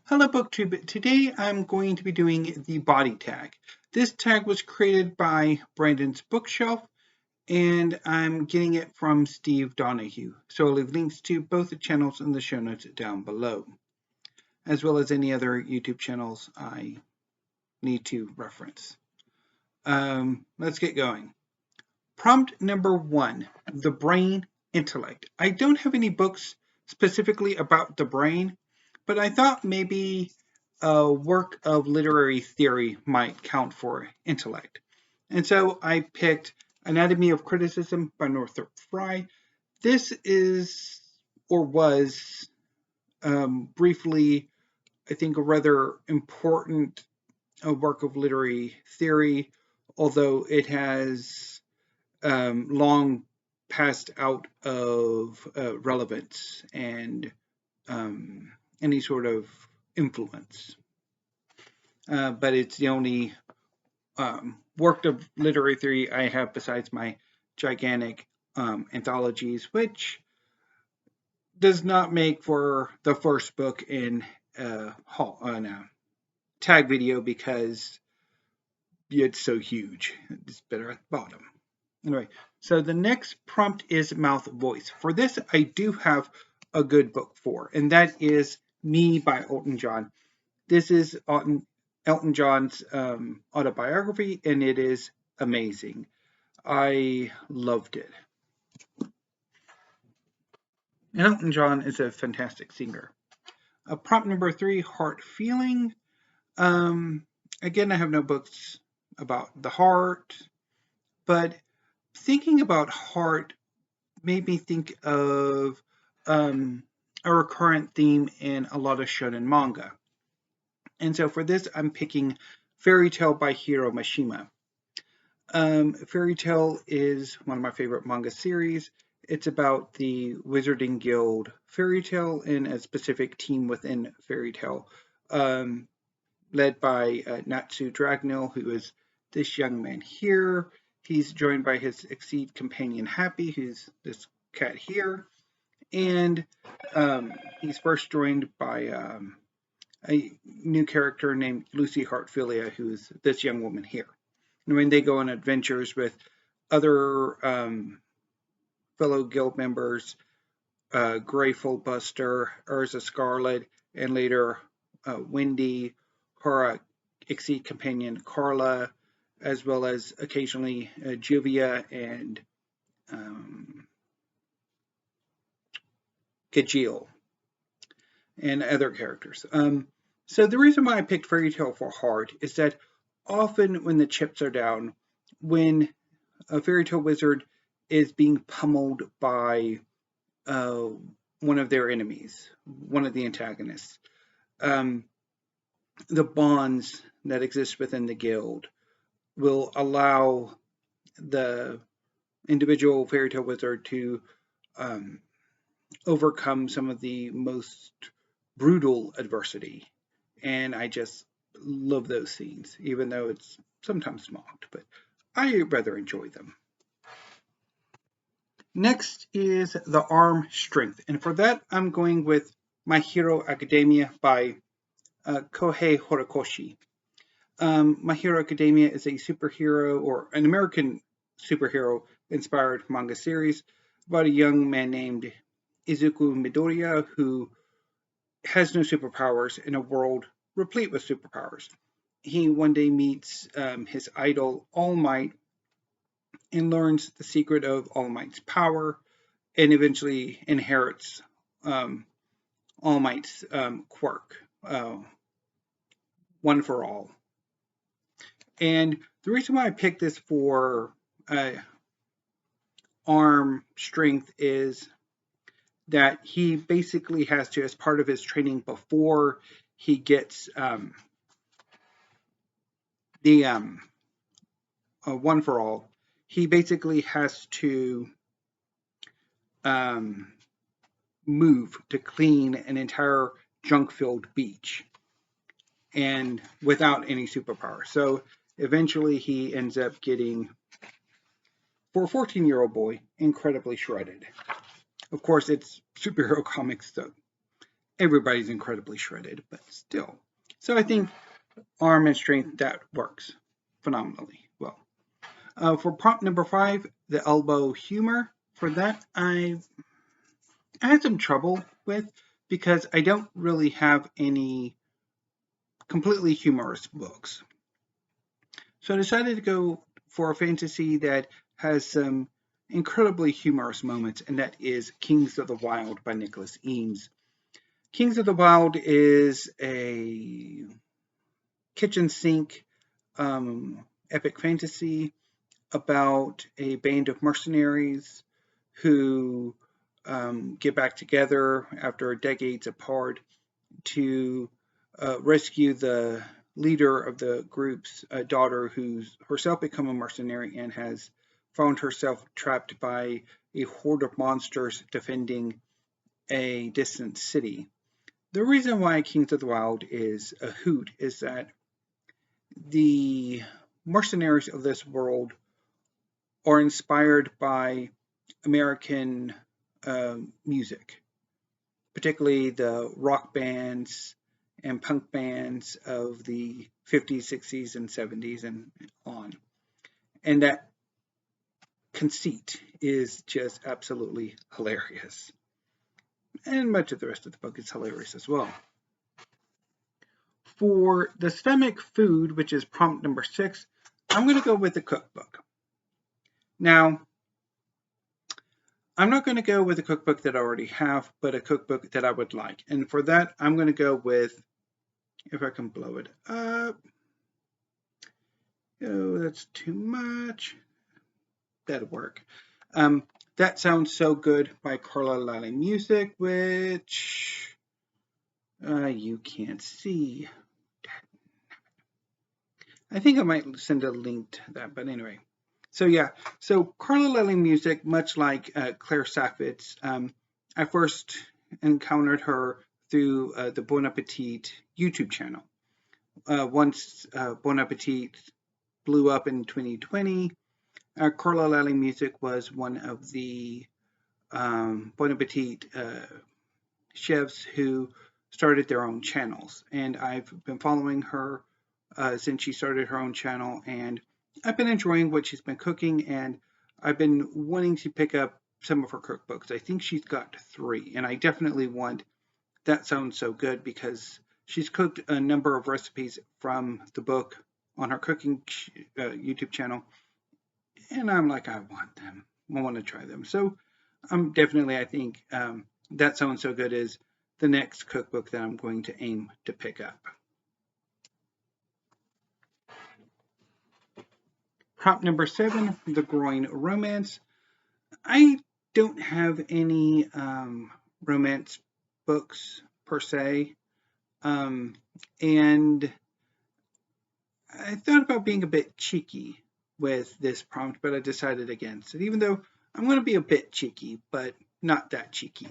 Hello BookTube. Today I'm going to be doing the body tag. This tag was created by Brandon's Bookshelf and I'm getting it from Steve Donahue. So I'll leave links to both the channels in the show notes down below, as well as any other YouTube channels I need to reference. Let's get going. Prompt number 1, the brain intellect. I don't have any books specifically about the brain, but I thought maybe a work of literary theory might count for intellect. And so I picked Anatomy of Criticism by Northrop Frye. This is, or was, briefly, I think, a rather important work of literary theory, although it has long passed out of relevance and any sort of influence. But it's the only work of literary theory I have besides my gigantic anthologies, which does not make for the first book in a tag video because it's so huge. It's better at the bottom. Anyway, so the next prompt is mouth voice. For this, I do have a good book for, and that is Me by Elton John. This is Elton John's autobiography, and it is amazing. I loved it. And Elton John is a fantastic singer. Prompt number 3, heart feeling. Again, I have no books about the heart, but thinking about heart made me think of a recurrent theme in a lot of shonen manga. And so for this, I'm picking Fairy Tail by Hiro Mashima. Fairy Tail is one of my favorite manga series. It's about the Wizarding Guild Fairy Tail and a specific team within Fairy Tail, led by Natsu Dragneel, who is this young man here. He's joined by his Exceed companion Happy, who's this cat here. And he's first joined by a new character named Lucy Heartfilia, who's this young woman here. And when they go on adventures with other fellow guild members, Greyful Buster, Urza Scarlet, and later Wendy, her Exceed companion Carla, as well as occasionally Juvia and Gajeel, and other characters. So the reason why I picked Fairy Tail for heart is that often when the chips are down, when a Fairy Tail wizard is being pummeled by one of their enemies, one of the antagonists, the bonds that exist within the guild will allow the individual Fairy Tail wizard to overcome some of the most brutal adversity. And I just love those scenes, even though it's sometimes mocked, but I rather enjoy them. Next is the arm strength, and for that I'm going with My Hero Academia by Kohei Horikoshi. My Hero Academia is a superhero, or an American superhero inspired manga series about a young man named Izuku Midoriya who has no superpowers in a world replete with superpowers. He one day meets his idol All Might and learns the secret of All Might's power, and eventually inherits All Might's quirk, one for all. And the reason why I picked this for arm strength is that he basically has to, as part of his training before he gets the one for all, he basically has to move to clean an entire junk-filled beach, and without any superpower. So eventually he ends up getting, for a 14-year-old boy, incredibly shredded. Of course, it's superhero comics, so everybody's incredibly shredded, but still. So I think arm and strength, that works phenomenally well. For prompt number 5, the elbow humor. For that, I had some trouble with because I don't really have any completely humorous books. So I decided to go for a fantasy that has some incredibly humorous moments, and that is Kings of the Wyld by Nicholas Eames. Kings of the Wyld is a kitchen sink epic fantasy about a band of mercenaries who get back together after decades apart to rescue the leader of the group's daughter, who's herself become a mercenary and has found herself trapped by a horde of monsters defending a distant city. The reason why Kings of the Wyld is a hoot is that the mercenaries of this world are inspired by American music, particularly the rock bands and punk bands of the 50s, 60s, and 70s and on. And that conceit is just absolutely hilarious. And much of the rest of the book is hilarious as well. For the stomach food, which is prompt number 6, I'm going to go with the cookbook. Now, I'm not going to go with a cookbook that I already have, but a cookbook that I would like. And for that, I'm going to go with, if I can blow it up. Oh, that's too much. That'll work. That Sounds So Good by Carla Lalli Music, which you can't see. I think I might send a link to that, but anyway. So Carla Lalli Music, much like Claire Saffitz, I first encountered her through the Bon Appetit YouTube channel. Once Bon Appetit blew up in 2020, Carla Lalli Music was one of the Bon Appetit chefs who started their own channels, and I've been following her since she started her own channel, and I've been enjoying what she's been cooking, and I've been wanting to pick up some of her cookbooks. I think she's got 3, and I definitely want That Sounds So Good because she's cooked a number of recipes from the book on her cooking YouTube channel, and I'm like, I want them. I want to try them. So I think That Sounds So Good is the next cookbook that I'm going to aim to pick up. Prompt number 7, The Groin Romance. I don't have any romance books per se, and I thought about being a bit cheeky with this prompt, but I decided against it, even though I'm going to be a bit cheeky, but not that cheeky.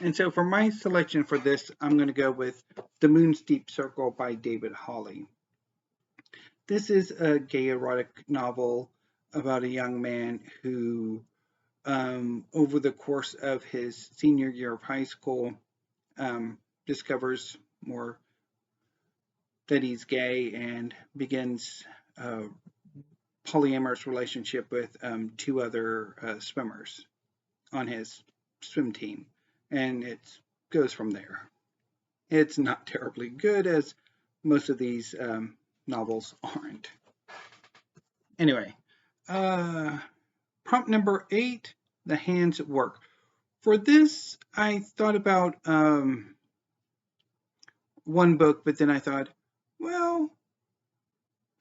And so for my selection for this, I'm going to go with The Moon's Deep Circle by David Holley. This is a gay erotic novel about a young man who, over the course of his senior year of high school, discovers more that he's gay and begins a polyamorous relationship with 2 other swimmers on his swim team, and it goes from there. It's not terribly good, as most of these novels aren't. Anyway, prompt number 8, The Hands at Work. For this, I thought about one book, but then I thought, well,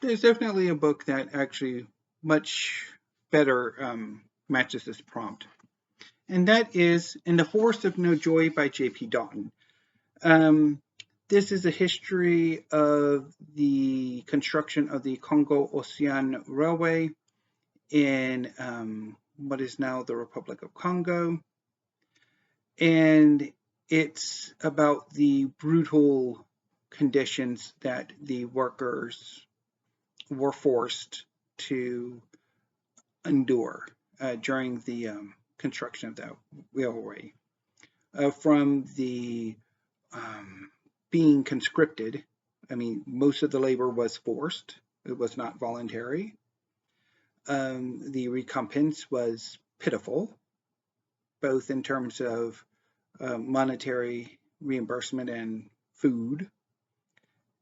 there's definitely a book that actually much better matches this prompt. And that is In the Forest of No Joy by J.P. Daughton. This is a history of the construction of the Congo-Ocean Railway in what is now the Republic of Congo. And it's about the brutal conditions that the workers were forced to endure during the construction of that railway. from the being conscripted. I mean, most of the labor was forced. It was not voluntary. The recompense was pitiful, both in terms of monetary reimbursement and food.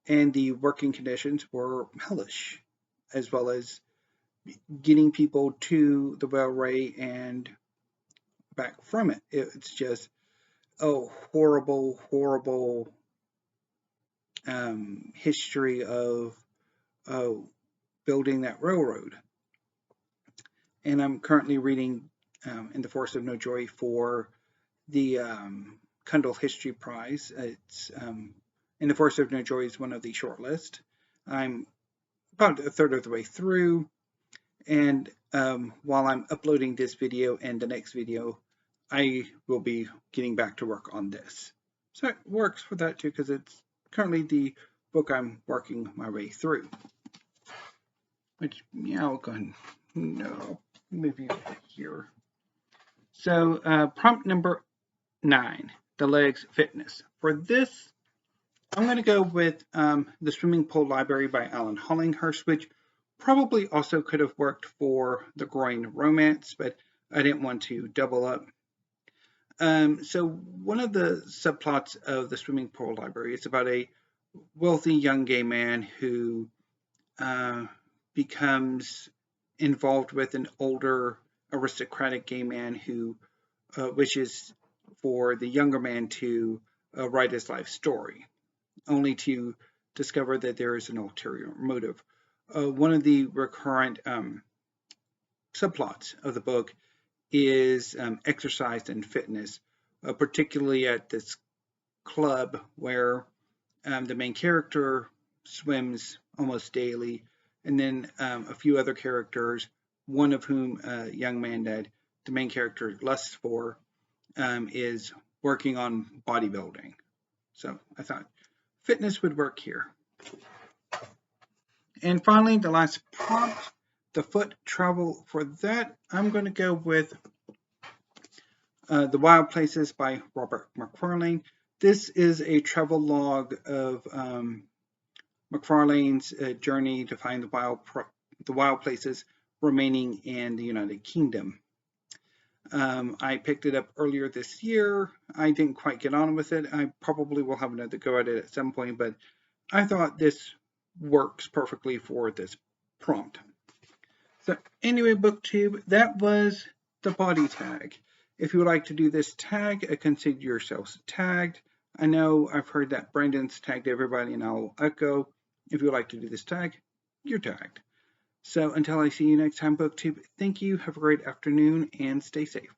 And the working conditions were hellish, as well as getting people to the railway and back from it. It's just a horrible, horrible history of building that railroad. And I'm currently reading In the Forest of No Joy for the Kundal History Prize. It's In the Forest of No Joy is one of the shortlist. I'm about a third of the way through, and while I'm uploading this video and the next video, I will be getting back to work on this. So it works for that too, because it's currently the book I'm working my way through. Which, yeah, I'll go ahead and move you here. So prompt number 9, the legs fitness. For this, I'm going to go with The Swimming Pool Library by Allan Holiinghurst, which probably also could have worked for the Groin romance, but I didn't want to double up. So one of the subplots of The Swimming Pool Library is about a wealthy young gay man who becomes involved with an older aristocratic gay man who wishes for the younger man to write his life story, only to discover that there is an ulterior motive. One of the recurrent subplots of the book is exercise and fitness, particularly at this club where the main character swims almost daily, and then a few other characters, one of whom a young man that the main character lusts for is working on bodybuilding. So I thought fitness would work here. And finally, the last prompt, the foot travel. For that, I'm going to go with The Wild Places by Robert Mcfarlane. This is a travel log of Mcfarlane's journey to find the wild places remaining in the United Kingdom. I picked it up earlier this year. I didn't quite get on with it. I probably will have another go at it at some point, but I thought this works perfectly for this prompt. So anyway, BookTube, that was the body tag. If you would like to do this tag, consider yourselves tagged. I know I've heard that Brandon's tagged everybody, and I'll echo. If you would like to do this tag, you're tagged. So until I see you next time, BookTube, thank you, have a great afternoon, and stay safe.